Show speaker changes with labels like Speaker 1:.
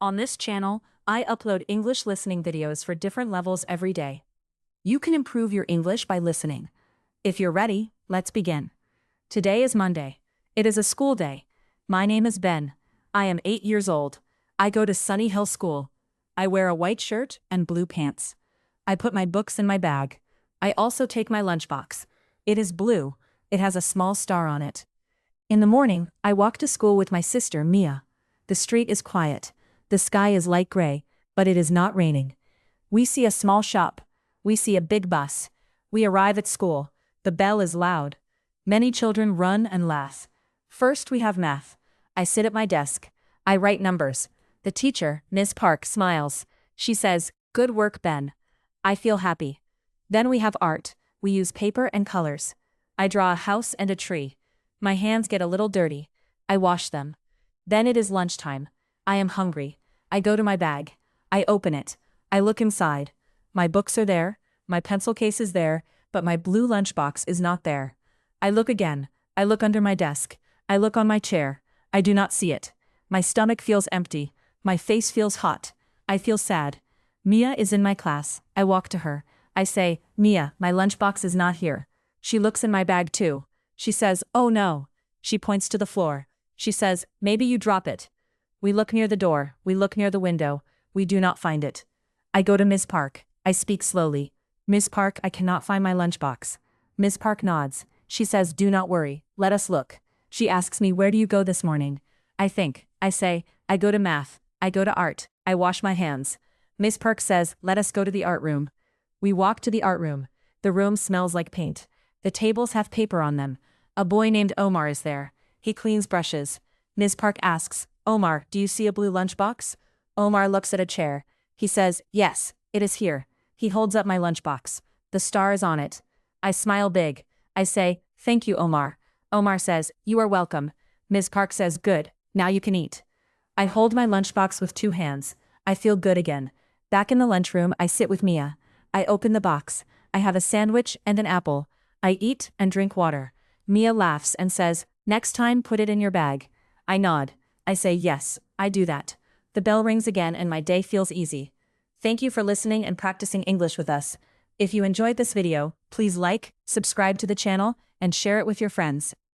Speaker 1: On this channel, I upload English listening videos for different levels every day. You can improve your English by listening. If you're ready, let's begin. Today is Monday. It is a school day. My name is Ben. I am 8 years old. I go to Sunny Hill School. I wear a white shirt and blue pants. I put my books in my bag. I also take my lunchbox. It is blue. It has a small star on it. In the morning, I walk to school with my sister, Mia. The street is quiet. The sky is light gray, but it is not raining. We see a small shop. We see a big bus. We arrive at school. The bell is loud. Many children run and laugh. First we have math. I sit at my desk. I write numbers. The teacher, Ms. Park, smiles. She says, "Good work, Ben." I feel happy. Then we have art. We use paper and colors. I draw a house and a tree. My hands get a little dirty. I wash them. Then it is lunchtime. I am hungry. I go to my bag. I open it. I look inside. My books are there. My pencil case is there, but my blue lunchbox is not there. I look again. I look under my desk. I look on my chair. I do not see it. My stomach feels empty. My face feels hot. I feel sad. Mia is in my class. I walk to her. I say, "Mia, my lunchbox is not here." She looks in my bag too. She says, "Oh no." She points to the floor. She says, "Maybe you drop it." We look near the door. We look near the window. We do not find it. I go to Ms. Park. I speak slowly. "Ms. Park, I cannot find my lunchbox." Ms. Park nods. She says, "Do not worry. Let us look." She asks me, "Where do you go this morning?" I think. I say, "I go to math. I go to art. I wash my hands." Ms. Park says, "Let us go to the art room." We walk to the art room. The room smells like paint. The tables have paper on them. A boy named Omar is there. He cleans brushes. Ms. Park asks, "Omar, do you see a blue lunchbox?" Omar looks at a chair. He says, "Yes, it is here." He holds up my lunchbox. The star is on it. I smile big. I say, "Thank you, Omar." Omar says, "You are welcome." Ms. Park says, "Good, now you can eat." I hold my lunchbox with 2 hands. I feel good again. Back in the lunchroom, I sit with Mia. I open the box. I have a sandwich and an apple. I eat and drink water. Mia laughs and says, "Next time, put it in your bag." I nod. I say, "Yes, I do that." The bell rings again and my day feels easy. Thank you for listening and practicing English with us. If you enjoyed this video, please like, subscribe to the channel, and share it with your friends.